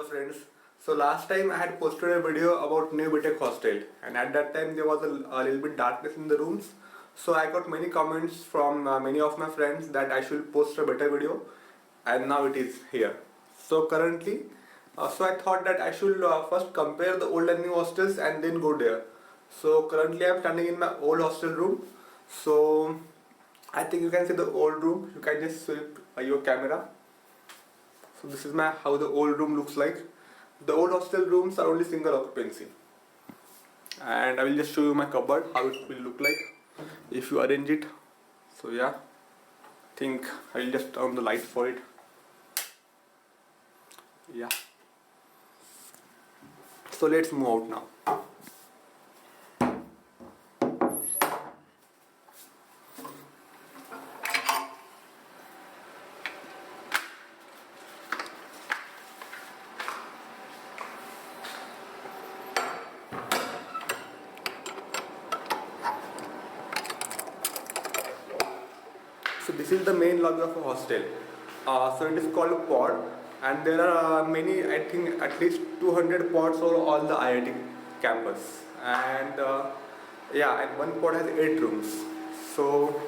friends. So last time I had posted a video about new BTech hostel, and at that time there was a little bit darkness in the rooms. So I got many comments from many of my friends that I should post a better video, and now it is here. So currently, so I thought that I should first compare the old and new hostels and then go there. So currently I'm standing in my old hostel room. So I think you can see the old room. You can just sweep your camera. So this is my how the old room looks like. The old hostel rooms are only single occupancy, and I will just show you my cupboard how it will look like if you arrange it. So yeah, think I will just turn the light for it. Yeah. So let's move out now. So this is the main lobby of a hostel. So it is called a pod, and there are many. I think at least 200 pods over all the IIT campus, and yeah, and one pod has 8 rooms. So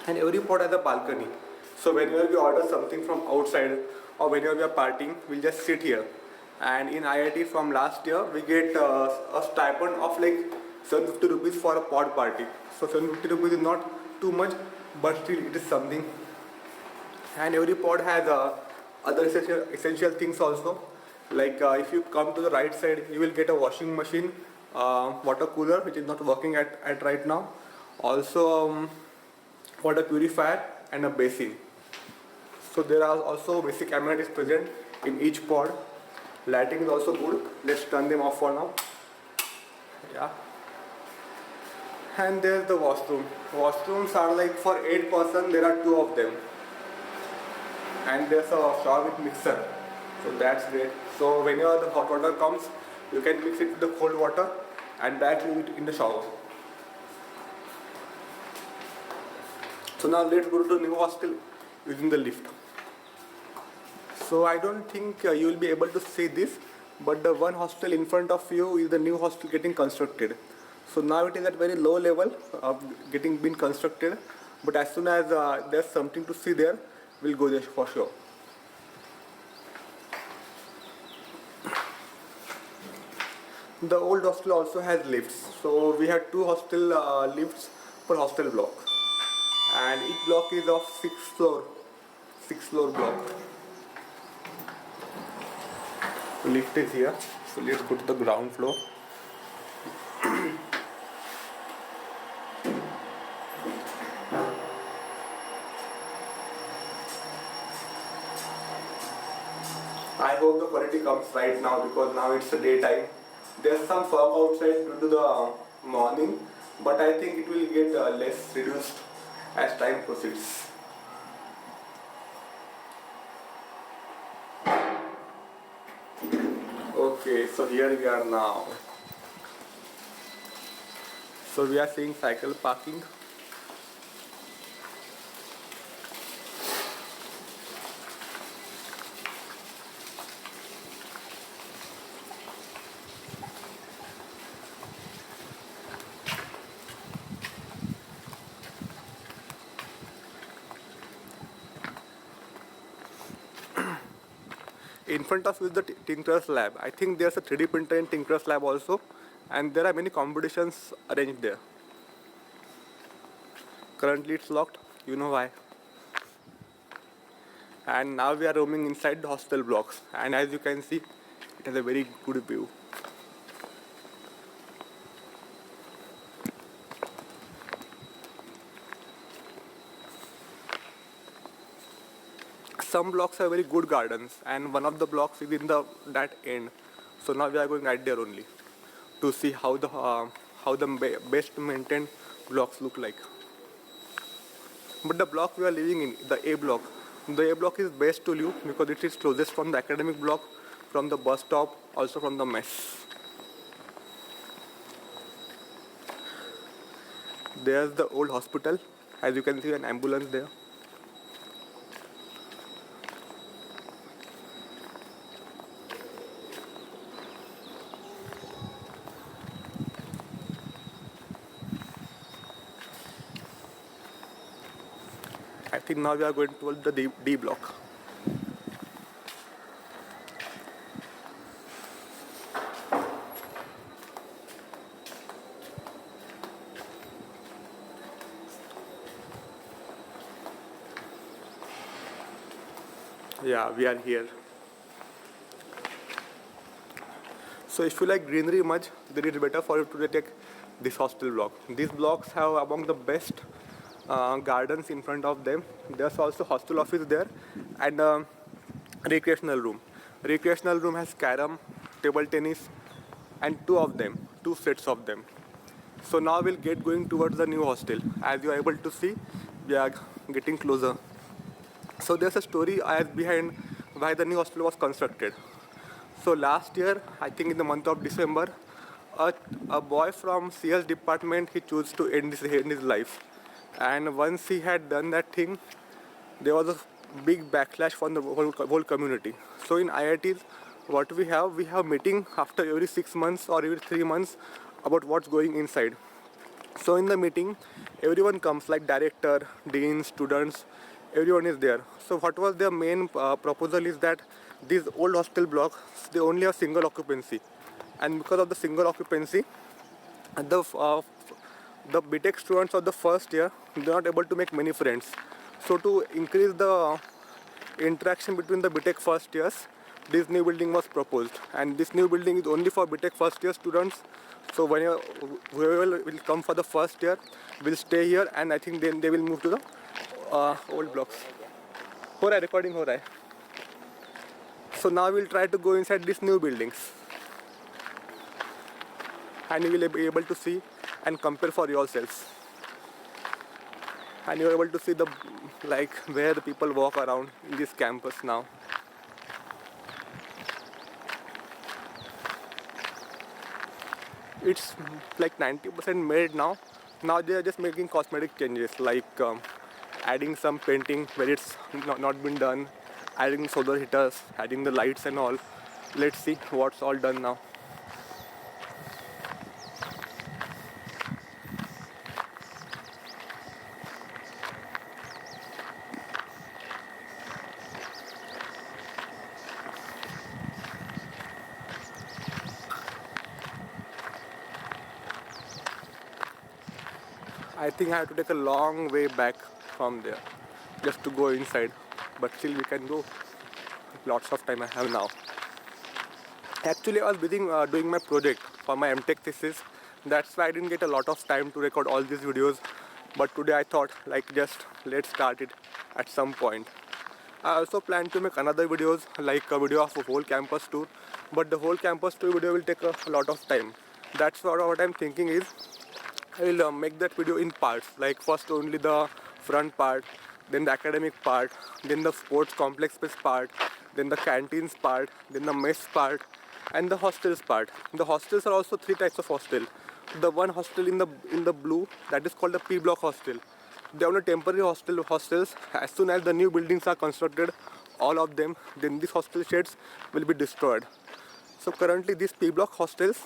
and every pod has a balcony. So whenever we order something from outside or whenever we are partying, we'll just sit here. And in IIT from last year, we get a stipend of like 750 rupees for a pod party. So 750 rupees is not too much, but still it is something. And every pod has other essential things also. Like if you come to the right side, you will get a washing machine, water cooler which is not working at right now. Also water purifier and a basin. So there are also basic amenities present in each pod. Lighting is also good. Let's turn them off for now. Yeah. And there's the washroom. Washrooms are like for 8 person, there are 2 of them. And there's a shower with mixer. So that's great. So whenever the hot water comes, you can mix it with the cold water and that use it in the shower. So now let's go to the new hostel using the lift. So I don't think you will be able to see this, but the one hostel in front of you is the new hostel getting constructed. So now it is at very low level of being constructed, but as soon as there's something to see there, we'll go there for sure. The old hostel also has lifts. So we had 2 hostel lifts per hostel block, and each block is of 6 floor block. Lift is here, so let's go to the ground floor. I hope the quality comes right now because now it's the daytime. There's some fog outside due to the morning, but I think it will get less reduced as time proceeds. Okay, so here we are now. So we are seeing cycle parking. In front of you is the Tinker's lab. I think there's a 3D printer in Tinker's lab also, and there are many competitions arranged there. Currently it's locked, you know why. And now we are roaming inside the hostel blocks, and as you can see, it has a very good view. Some blocks have very good gardens, and one of the blocks is in that end. So now we are going right there only to see how the best maintained blocks look like. But the block we are living in, the A block is best to live because it is closest from the academic block, from the bus stop, also from the mess. There's the old hospital. As you can see, an ambulance there. think now we are going towards the D block. Yeah, we are here. So if you like greenery much, then it's better for you to take this hostel block. These blocks have among the best gardens in front of them. There's also hostel office there and recreational room. Recreational room has carom, table tennis, and two sets of them. So now we'll get going towards the new hostel. As you are able to see, we are getting closer. So there's a story as behind why the new hostel was constructed. So last year, I think in the month of December, a boy from CS department he chose to end his life, and once he had done that thing, there was a big backlash from the whole community. So in IITs, what we have meeting after every 6 months or every 3 months about what's going inside. So in the meeting, everyone comes like director, dean, students, everyone is there. So what was their main proposal is that these old hostel blocks, they only have single occupancy, and because of the single occupancy, the the BTech students of the first year they're not able to make many friends. So to increase the interaction between the BTech first years, this new building was proposed, and this new building is only for BTech first year students. So when whoever will come for the first year will stay here, and I think then they will move to the old blocks. हो रहा है recording हो रहा है. So now we'll try to go inside these new buildings, and you will be able to see and compare for yourselves. And you're able to see the like where the people walk around in this campus now. It's like 90% made now. Now they are just making cosmetic changes like adding some painting where it's not been done, adding solar heaters, adding the lights and all. Let's see what's all done now. I think I have to take a long way back from there just to go inside, but still we can go. Lots of time I have now. Actually, I was busy doing my project for my MTech thesis. That's why I didn't get a lot of time to record all these videos. But today I thought like just let's start it at some point. I also plan to make another videos like a video of a whole campus tour, but the whole campus tour video will take a lot of time. That's what I'm thinking is I will make that video in parts, like first only the front part, then the academic part, then the sports complex space part, then the canteens part, then the mess part, and the hostels part. The hostels are also three types of hostel. The one hostel in the blue, that is called the P block hostel. They are only temporary hostels. As soon as the new buildings are constructed, all of them, then these hostel sheds will be destroyed. So currently these P block hostels,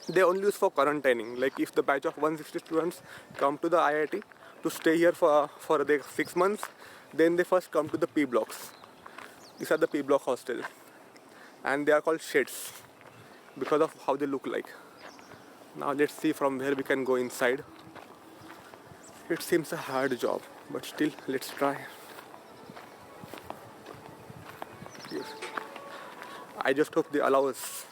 they only use for quarantining. Like if the batch of 160 students come to the IIT to stay here for the 6 months, then they first come to the P blocks. These are the P block hostels, and they are called sheds because of how they look like. Now let's see from where we can go inside. It seems a hard job, but still let's try. Yes. I just hope they allow us.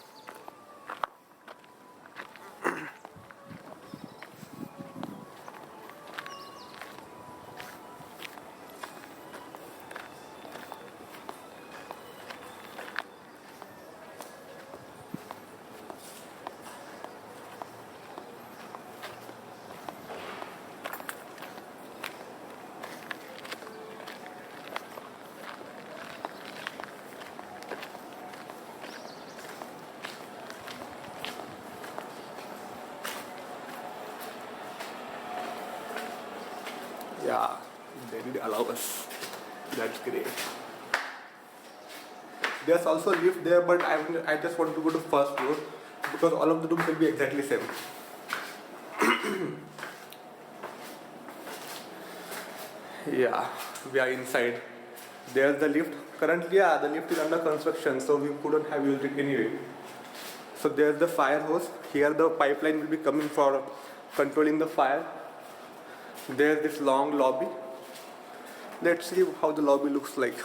Yeah, they did allow us. That's great. There's also lift there, but I just want to go to first floor because all of the rooms will be exactly same. Yeah, we are inside. There's the lift. Currently, yeah, the lift is under construction, so we couldn't have used it anyway. So there's the fire hose. Here the pipeline will be coming for controlling the fire. There's this long lobby. Let's see how the lobby looks like.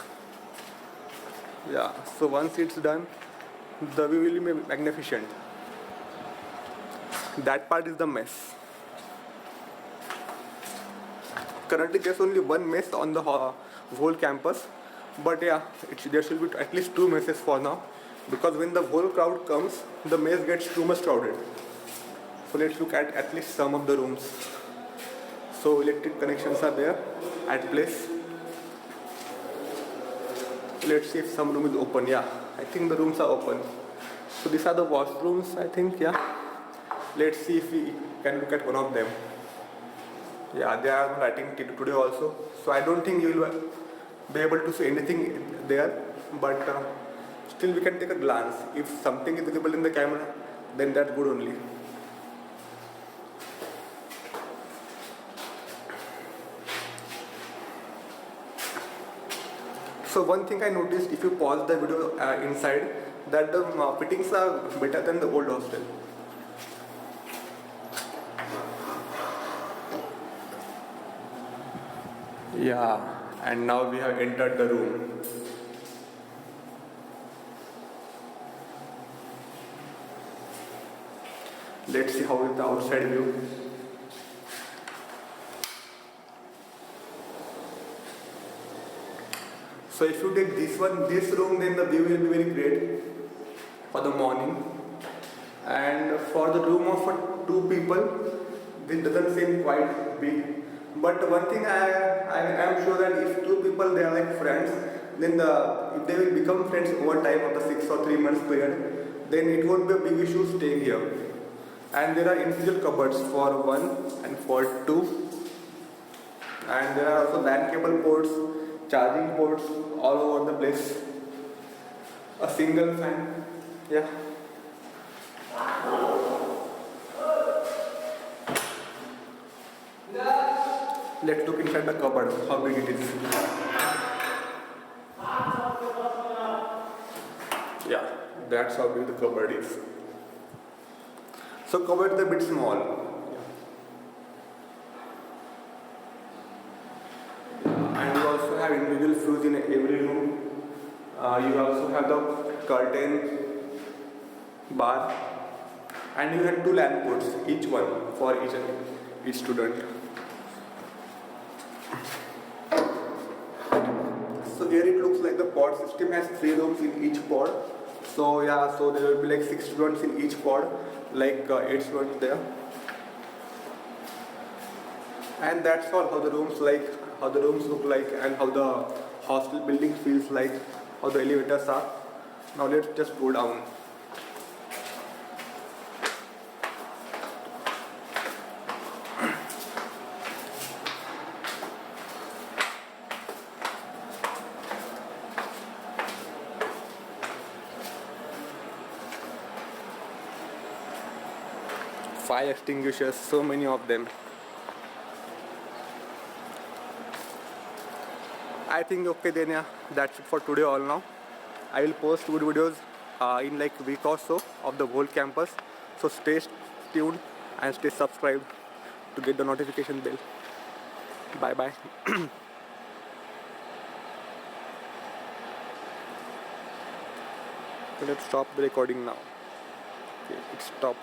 Yeah, so once it's done, the view will be magnificent. That part is the mess. Currently there's only one mess on the whole campus, but yeah, there should be at least two messes for now, because when the whole crowd comes, the mess gets too much crowded. So let's look at least some of the rooms. So electric connections are there at place. Let's see if some room is open. Yeah, I think the rooms are open. So these are the washrooms, I think. Yeah, let's see if we can look at one of them. Yeah, they are lighting today also, so I don't think you will be able to see anything there, but still we can take a glance. If something is visible in the camera, then that's good only. So one thing I noticed, if you pause the video inside, that the fittings are better than the old hostel. Yeah, and now we have entered the room. Let's see how is the outside view. So if you take this room, then the view will be very great for the morning. And for the room of two people, this doesn't seem quite big. But one thing I am sure that if two people they are like friends, then if they will become friends over time of the 6 or 3 months period, then it won't be a big issue staying here. And there are individual cupboards for 1 and for 2. And there are also LAN cable ports, charging ports all over the place. A single fan. Yeah. Let's look inside the cupboard, how big it is. Yeah, that's how big the cupboard is. So cupboard is a bit small. And you also have individual fuse in every room. You also have the curtain bar, and you have 2 LAN ports, each one for each student. So here it looks like the pod system has 3 rooms in each pod. So yeah, so there will be like 6 students in each pod, like 8 students there. And that's all how the rooms look like, and how the hostel building feels like, how the elevators are. Now let's just go down. Fire extinguishers, so many of them. I think okay then, yeah, that's it for today all now. I will post good videos in like a week or so of the whole campus. So stay tuned and stay subscribed to get the notification bell. Bye bye. Let's stop the recording now. Okay, it stopped.